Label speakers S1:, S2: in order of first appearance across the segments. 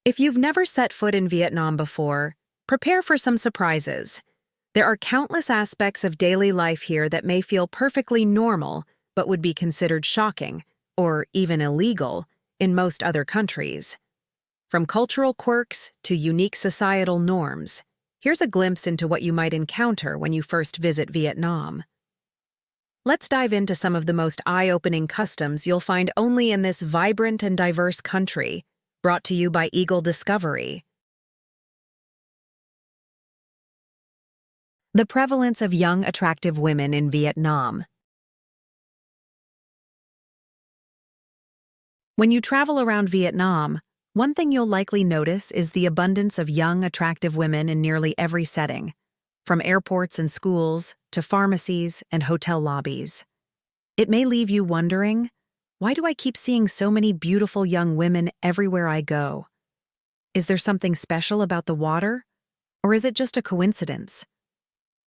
S1: If you've never set foot in Vietnam before, prepare for some surprises. There are countless aspects of daily life here that may feel perfectly normal but would be considered shocking, or even illegal, in most other countries. From cultural quirks to unique societal norms, here's a glimpse into what you might encounter when you first visit Vietnam. Let's dive into some of the most eye-opening customs you'll find only in this vibrant and diverse country, brought to you by Eagle Discovery. The prevalence of young, attractive women in Vietnam. When you travel around Vietnam, one thing you'll likely notice is the abundance of young, attractive women in nearly every setting, from airports and schools to pharmacies and hotel lobbies. It may leave you wondering, why do I keep seeing so many beautiful young women everywhere I go? Is there something special about the water? Or is it just a coincidence?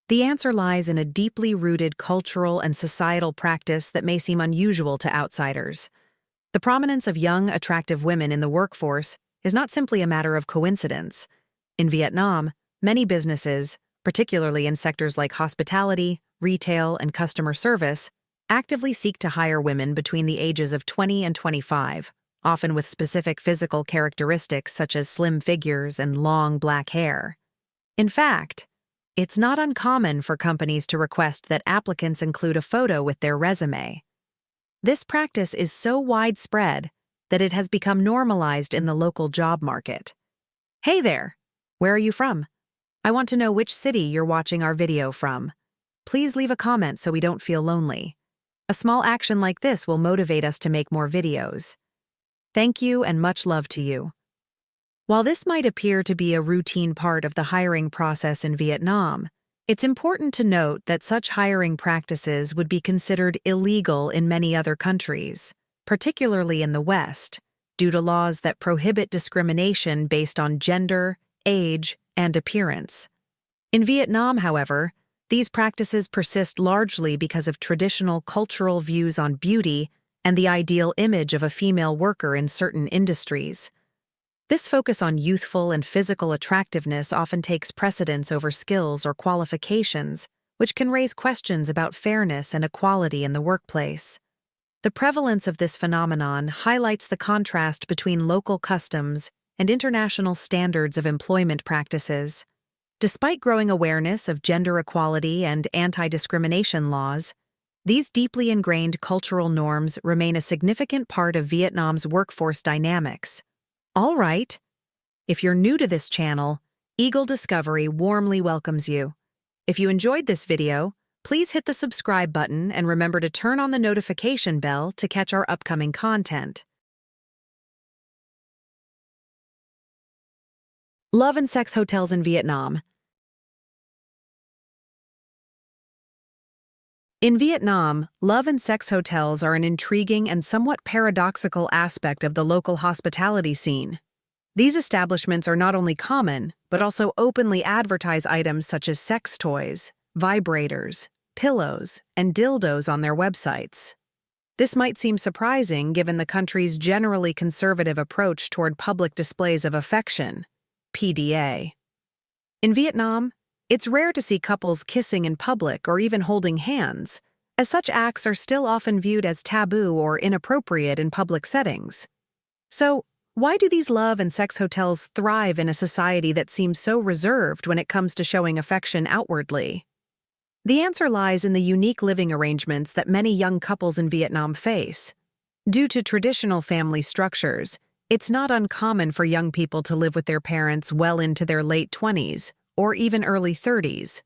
S1: The answer lies in a deeply rooted cultural and societal practice that may seem unusual to outsiders. The prominence of young, attractive women in the workforce is not simply a matter of coincidence. In Vietnam, many businesses, particularly in sectors like hospitality, retail, and customer service, actively seek to hire women between the ages of 20 and 25, often with specific physical characteristics such as slim figures and long black hair. In fact, it's not uncommon for companies to request that applicants include a photo with their resume. This practice is so widespread that it has become normalized in the local job market. Hey there! Where are you from? I want to know which city you're watching our video from. Please leave a comment so we don't feel lonely. A small action like this will motivate us to make more videos. Thank you and much love to you. While this might appear to be a routine part of the hiring process in Vietnam, it's important to note that such hiring practices would be considered illegal in many other countries, particularly in the West, due to laws that prohibit discrimination based on gender, age, and appearance. In Vietnam, however, these practices persist largely because of traditional cultural views on beauty and the ideal image of a female worker in certain industries. This focus on youthful and physical attractiveness often takes precedence over skills or qualifications, which can raise questions about fairness and equality in the workplace. The prevalence of this phenomenon highlights the contrast between local customs and international standards of employment practices. Despite growing awareness of gender equality and anti-discrimination laws, these deeply ingrained cultural norms remain a significant part of Vietnam's workforce dynamics. All right. If you're new to this channel, Eagle Discovery warmly welcomes you. If you enjoyed this video, please hit the subscribe button and remember to turn on the notification bell to catch our upcoming content. Love and sex hotels in Vietnam. In Vietnam, love and sex hotels are an intriguing and somewhat paradoxical aspect of the local hospitality scene. These establishments are not only common, but also openly advertise items such as sex toys, vibrators, pillows, and dildos on their websites. This might seem surprising given the country's generally conservative approach toward public displays of affection, PDA. In Vietnam, it's rare to see couples kissing in public or even holding hands, as such acts are still often viewed as taboo or inappropriate in public settings. So, why do these love and sex hotels thrive in a society that seems so reserved when it comes to showing affection outwardly? The answer lies in the unique living arrangements that many young couples in Vietnam face. Due to traditional family structures, it's not uncommon for young people to live with their parents well into their late 20s, or even early 30s.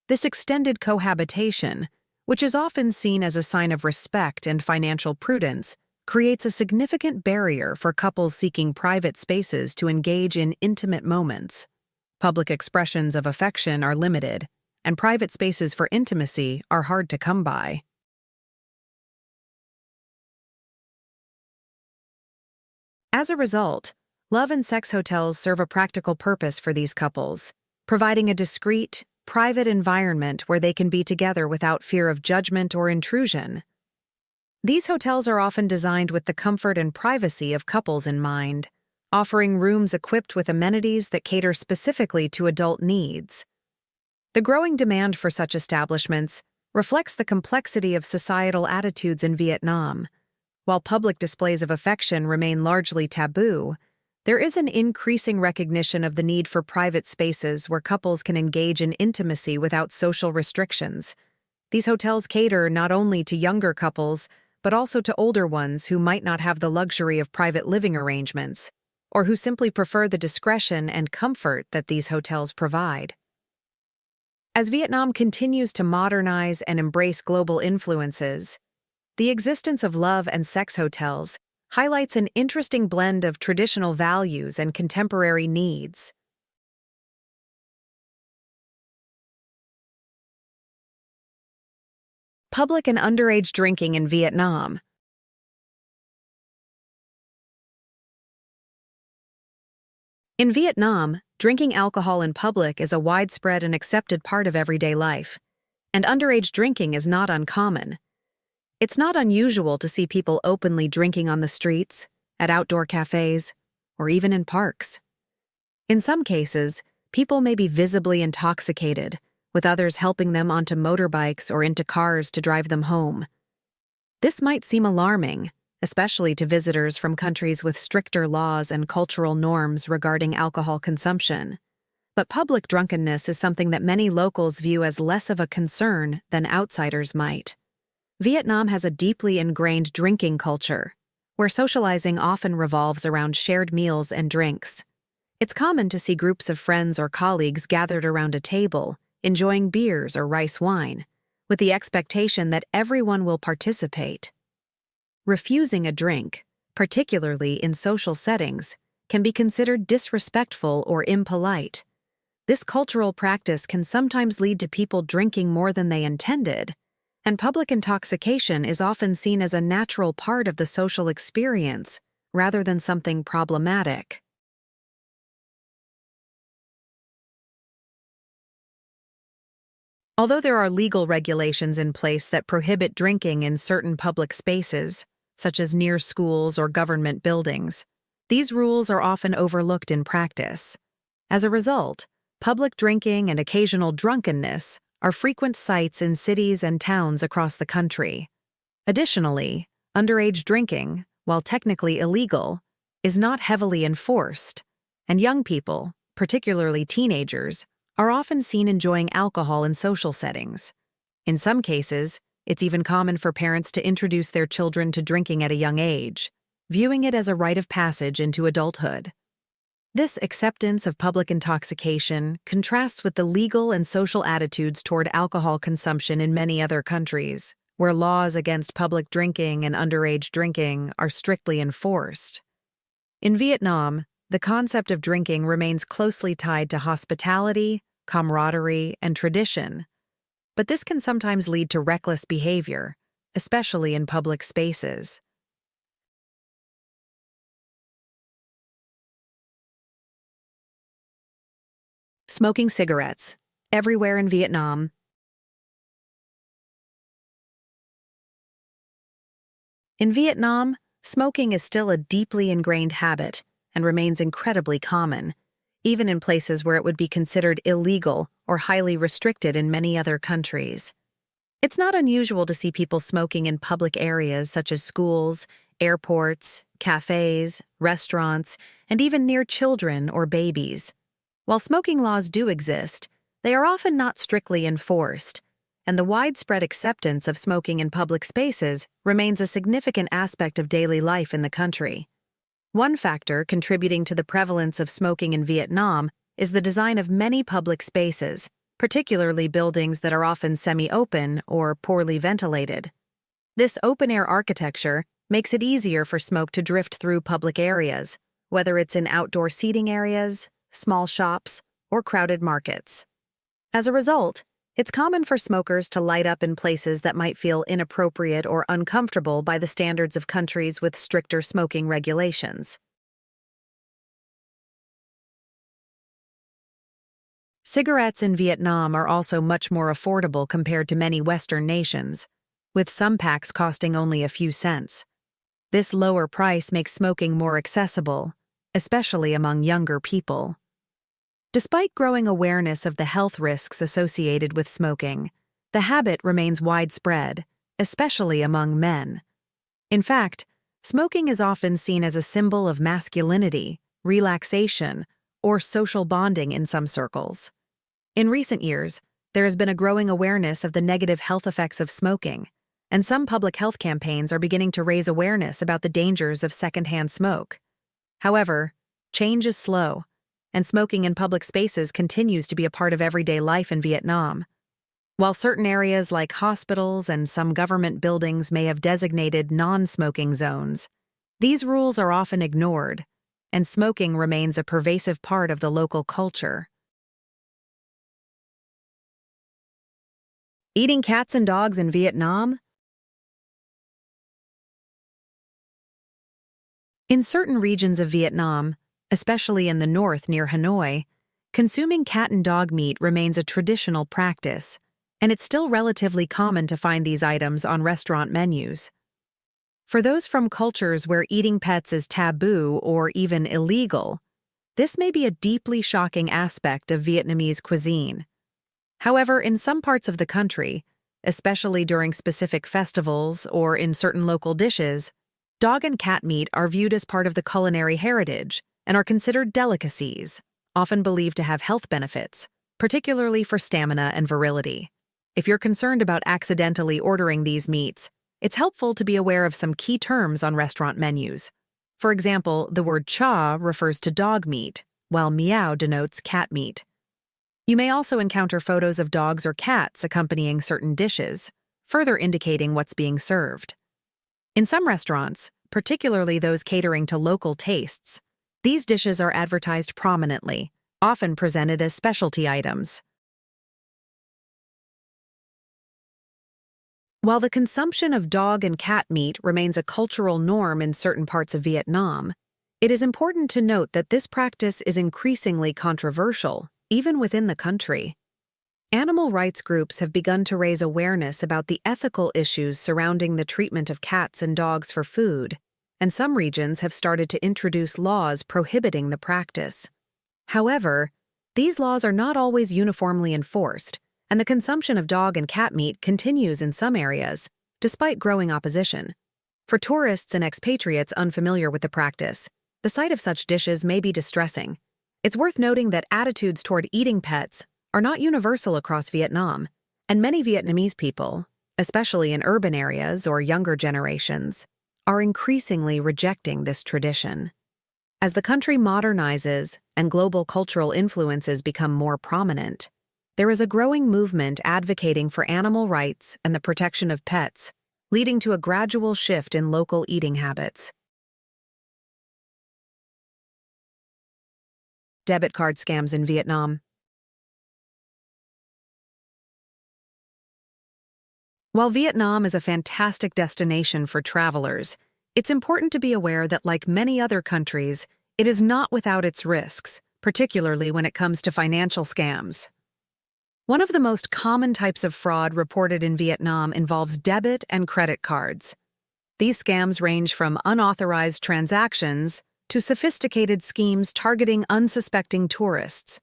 S1: This extended cohabitation, which is often seen as a sign of respect and financial prudence, creates a significant barrier for couples seeking private spaces to engage in intimate moments. Public expressions of affection are limited, and private spaces for intimacy are hard to come by. As a result, love and sex hotels serve a practical purpose for these couples, providing a discreet, private environment where they can be together without fear of judgment or intrusion. These hotels are often designed with the comfort and privacy of couples in mind, offering rooms equipped with amenities that cater specifically to adult needs. The growing demand for such establishments reflects the complexity of societal attitudes in Vietnam. While public displays of affection remain largely taboo, there is an increasing recognition of the need for private spaces where couples can engage in intimacy without social restrictions. These hotels cater not only to younger couples, but also to older ones who might not have the luxury of private living arrangements, or who simply prefer the discretion and comfort that these hotels provide. As Vietnam continues to modernize and embrace global influences, the existence of love and sex hotels highlights an interesting blend of traditional values and contemporary needs. Public and underage drinking in Vietnam. In Vietnam, drinking alcohol in public is a widespread and accepted part of everyday life, and underage drinking is not uncommon. It's not unusual to see people openly drinking on the streets, at outdoor cafes, or even in parks. In some cases, people may be visibly intoxicated, with others helping them onto motorbikes or into cars to drive them home. This might seem alarming, especially to visitors from countries with stricter laws and cultural norms regarding alcohol consumption. But public drunkenness is something that many locals view as less of a concern than outsiders might. Vietnam has a deeply ingrained drinking culture, where socializing often revolves around shared meals and drinks. It's common to see groups of friends or colleagues gathered around a table, enjoying beers or rice wine, with the expectation that everyone will participate. Refusing a drink, particularly in social settings, can be considered disrespectful or impolite. This cultural practice can sometimes lead to people drinking more than they intended, and public intoxication is often seen as a natural part of the social experience, rather than something problematic. Although there are legal regulations in place that prohibit drinking in certain public spaces, such as near schools or government buildings, these rules are often overlooked in practice. As a result, public drinking and occasional drunkenness are frequent sights in cities and towns across the country. Additionally, underage drinking, while technically illegal, is not heavily enforced, and young people, particularly teenagers, are often seen enjoying alcohol in social settings. In some cases, it's even common for parents to introduce their children to drinking at a young age, viewing it as a rite of passage into adulthood. This acceptance of public intoxication contrasts with the legal and social attitudes toward alcohol consumption in many other countries, where laws against public drinking and underage drinking are strictly enforced. In Vietnam, the concept of drinking remains closely tied to hospitality, camaraderie, and tradition, but this can sometimes lead to reckless behavior, especially in public spaces. Smoking cigarettes, everywhere in Vietnam. In Vietnam, smoking is still a deeply ingrained habit and remains incredibly common, even in places where it would be considered illegal or highly restricted in many other countries. It's not unusual to see people smoking in public areas such as schools, airports, cafes, restaurants, and even near children or babies. While smoking laws do exist, they are often not strictly enforced, and the widespread acceptance of smoking in public spaces remains a significant aspect of daily life in the country. One factor contributing to the prevalence of smoking in Vietnam is the design of many public spaces, particularly buildings that are often semi-open or poorly ventilated. This open-air architecture makes it easier for smoke to drift through public areas, whether it's in outdoor seating areas, small shops, or crowded markets. As a result, it's common for smokers to light up in places that might feel inappropriate or uncomfortable by the standards of countries with stricter smoking regulations. Cigarettes in Vietnam are also much more affordable compared to many Western nations, with some packs costing only a few cents. This lower price makes smoking more accessible, especially among younger people. Despite growing awareness of the health risks associated with smoking, the habit remains widespread, especially among men. In fact, smoking is often seen as a symbol of masculinity, relaxation, or social bonding in some circles. In recent years, there has been a growing awareness of the negative health effects of smoking, and some public health campaigns are beginning to raise awareness about the dangers of secondhand smoke. However, change is slow, and smoking in public spaces continues to be a part of everyday life in Vietnam. While certain areas like hospitals and some government buildings may have designated non-smoking zones, these rules are often ignored, and smoking remains a pervasive part of the local culture. Eating cats and dogs in Vietnam? In certain regions of Vietnam, especially in the north near Hanoi, consuming cat and dog meat remains a traditional practice, and it's still relatively common to find these items on restaurant menus. For those from cultures where eating pets is taboo or even illegal, this may be a deeply shocking aspect of Vietnamese cuisine. However, in some parts of the country, especially during specific festivals or in certain local dishes, dog and cat meat are viewed as part of the culinary heritage and are considered delicacies, often believed to have health benefits, particularly for stamina and virility. If you're concerned about accidentally ordering these meats, it's helpful to be aware of some key terms on restaurant menus. For example, the word cha refers to dog meat, while meow denotes cat meat. You may also encounter photos of dogs or cats accompanying certain dishes, further indicating what's being served. In some restaurants, particularly those catering to local tastes, these dishes are advertised prominently, often presented as specialty items. While the consumption of dog and cat meat remains a cultural norm in certain parts of Vietnam, it is important to note that this practice is increasingly controversial, even within the country. Animal rights groups have begun to raise awareness about the ethical issues surrounding the treatment of cats and dogs for food, and some regions have started to introduce laws prohibiting the practice. However, these laws are not always uniformly enforced, and the consumption of dog and cat meat continues in some areas, despite growing opposition. For tourists and expatriates unfamiliar with the practice, the sight of such dishes may be distressing. It's worth noting that attitudes toward eating pets are not universal across Vietnam, and many Vietnamese people, especially in urban areas or younger generations, are increasingly rejecting this tradition. As the country modernizes and global cultural influences become more prominent, there is a growing movement advocating for animal rights and the protection of pets, leading to a gradual shift in local eating habits. Debit card scams in Vietnam. While Vietnam is a fantastic destination for travelers, it's important to be aware that, like many other countries, it is not without its risks, particularly when it comes to financial scams. One of the most common types of fraud reported in Vietnam involves debit and credit cards. These scams range from unauthorized transactions to sophisticated schemes targeting unsuspecting tourists.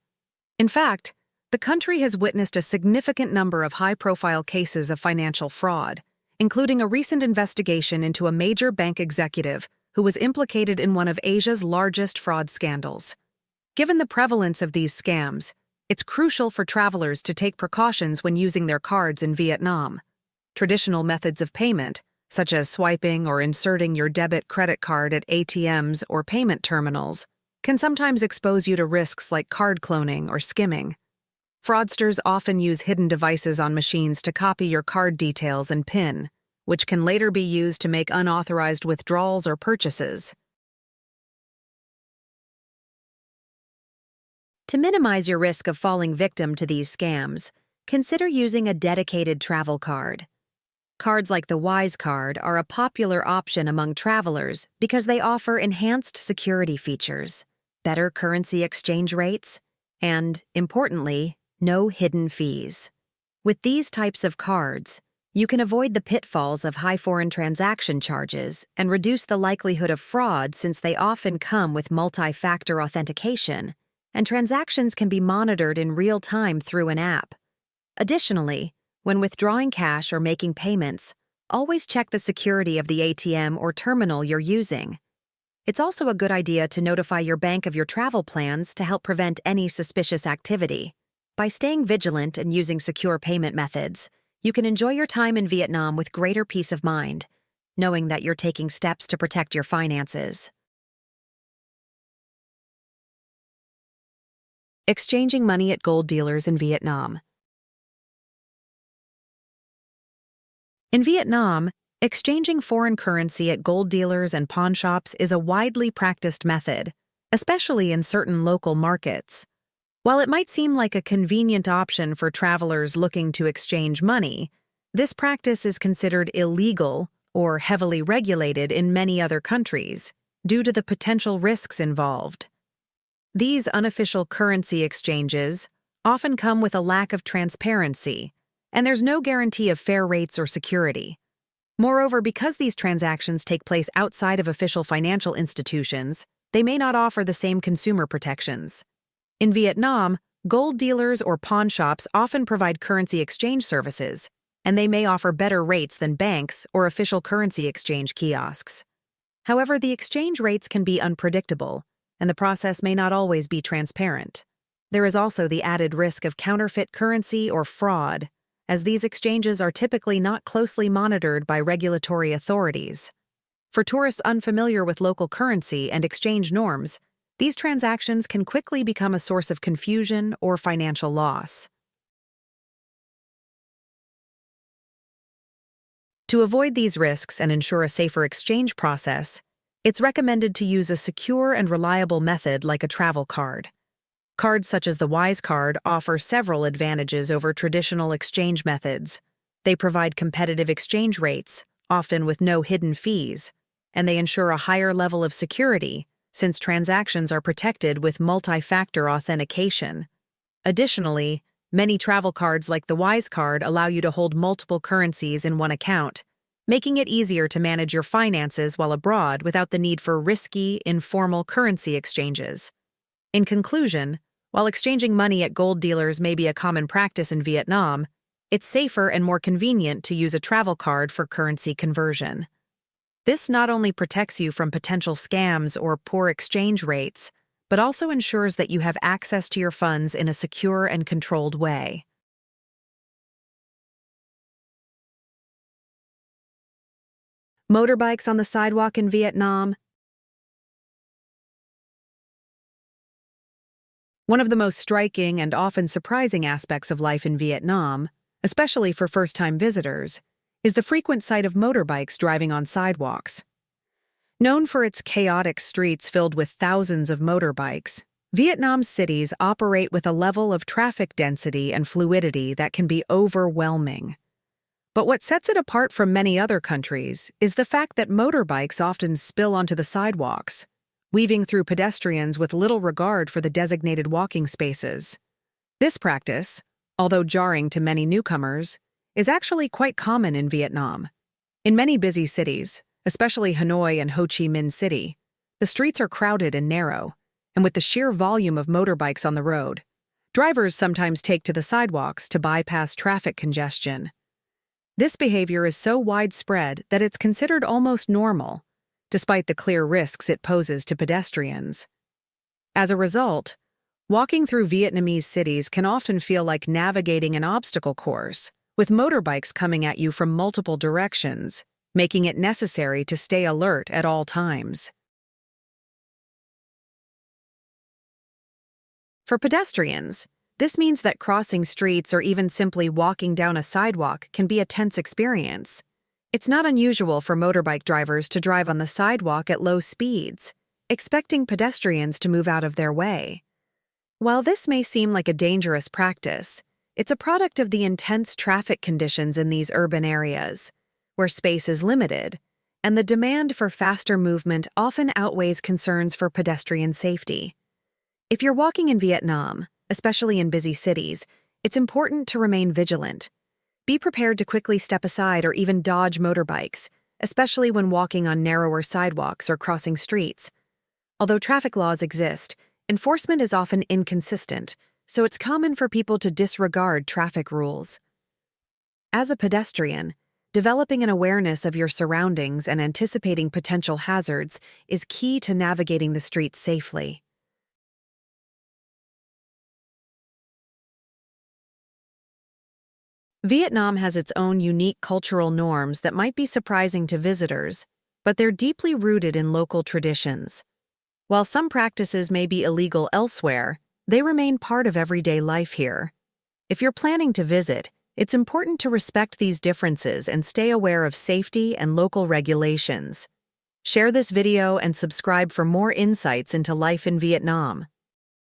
S1: In fact, the country has witnessed a significant number of high-profile cases of financial fraud, including a recent investigation into a major bank executive who was implicated in one of Asia's largest fraud scandals. Given the prevalence of these scams, it's crucial for travelers to take precautions when using their cards in Vietnam. Traditional methods of payment, such as swiping or inserting your debit credit card at ATMs or payment terminals, can sometimes expose you to risks like card cloning or skimming. Fraudsters often use hidden devices on machines to copy your card details and PIN, which can later be used to make unauthorized withdrawals or purchases. To minimize your risk of falling victim to these scams, consider using a dedicated travel card. Cards like the Wise Card are a popular option among travelers because they offer enhanced security features, better currency exchange rates, and, importantly, no hidden fees. With these types of cards, You can avoid the pitfalls of high foreign transaction charges and reduce the likelihood of fraud since they often come with multi-factor authentication, and transactions can be monitored in real time through an app. Additionally, when withdrawing cash or making payments, always check the security of the ATM or terminal you're using. It's also a good idea to notify your bank of your travel plans to help prevent any suspicious activity. By staying vigilant and using secure payment methods, you can enjoy your time in Vietnam with greater peace of mind, knowing that you're taking steps to protect your finances. Exchanging money at gold dealers in Vietnam. In Vietnam, exchanging foreign currency at gold dealers and pawn shops is a widely practiced method, especially in certain local markets. While it might seem like a convenient option for travelers looking to exchange money, this practice is considered illegal or heavily regulated in many other countries due to the potential risks involved. These unofficial currency exchanges often come with a lack of transparency, and there's no guarantee of fair rates or security. Moreover, because these transactions take place outside of official financial institutions, they may not offer the same consumer protections. In Vietnam, gold dealers or pawn shops often provide currency exchange services, and they may offer better rates than banks or official currency exchange kiosks. However, the exchange rates can be unpredictable, and the process may not always be transparent. There is also the added risk of counterfeit currency or fraud, as these exchanges are typically not closely monitored by regulatory authorities. For tourists unfamiliar with local currency and exchange norms, these transactions can quickly become a source of confusion or financial loss. To avoid these risks and ensure a safer exchange process, it's recommended to use a secure and reliable method like a travel card. Cards such as the Wise Card offer several advantages over traditional exchange methods. They provide competitive exchange rates, often with no hidden fees, and they ensure a higher level of security since transactions are protected with multi-factor authentication. Additionally, many travel cards like the Wise Card allow you to hold multiple currencies in one account, making it easier to manage your finances while abroad without the need for risky, informal currency exchanges. In conclusion, while exchanging money at gold dealers may be a common practice in Vietnam, it's safer and more convenient to use a travel card for currency conversion. This not only protects you from potential scams or poor exchange rates, but also ensures that you have access to your funds in a secure and controlled way. Motorbikes on the sidewalk in Vietnam. One of the most striking and often surprising aspects of life in Vietnam, especially for first-time visitors, is the frequent sight of motorbikes driving on sidewalks. Known for its chaotic streets filled with thousands of motorbikes, Vietnam's cities operate with a level of traffic density and fluidity that can be overwhelming. But what sets it apart from many other countries is the fact that motorbikes often spill onto the sidewalks, weaving through pedestrians with little regard for the designated walking spaces. This practice, although jarring to many newcomers, is actually quite common in Vietnam. In many busy cities, especially Hanoi and Ho Chi Minh City, the streets are crowded and narrow, and with the sheer volume of motorbikes on the road, drivers sometimes take to the sidewalks to bypass traffic congestion. This behavior is so widespread that it's considered almost normal, despite the clear risks it poses to pedestrians. As a result, walking through Vietnamese cities can often feel like navigating an obstacle course, with motorbikes coming at you from multiple directions, making it necessary to stay alert at all times. For pedestrians, this means that crossing streets or even simply walking down a sidewalk can be a tense experience. It's not unusual for motorbike drivers to drive on the sidewalk at low speeds, expecting pedestrians to move out of their way. While this may seem like a dangerous practice, it's a product of the intense traffic conditions in these urban areas, where space is limited, and the demand for faster movement often outweighs concerns for pedestrian safety. If you're walking in Vietnam, especially in busy cities, it's important to remain vigilant. Be prepared to quickly step aside or even dodge motorbikes, especially when walking on narrower sidewalks or crossing streets. Although traffic laws exist, enforcement is often inconsistent, so it's common for people to disregard traffic rules. As a pedestrian, developing an awareness of your surroundings and anticipating potential hazards is key to navigating the streets safely. Vietnam has its own unique cultural norms that might be surprising to visitors, but they're deeply rooted in local traditions. While some practices may be illegal elsewhere, they remain part of everyday life here. If you're planning to visit, it's important to respect these differences and stay aware of safety and local regulations. Share this video and subscribe for more insights into life in Vietnam.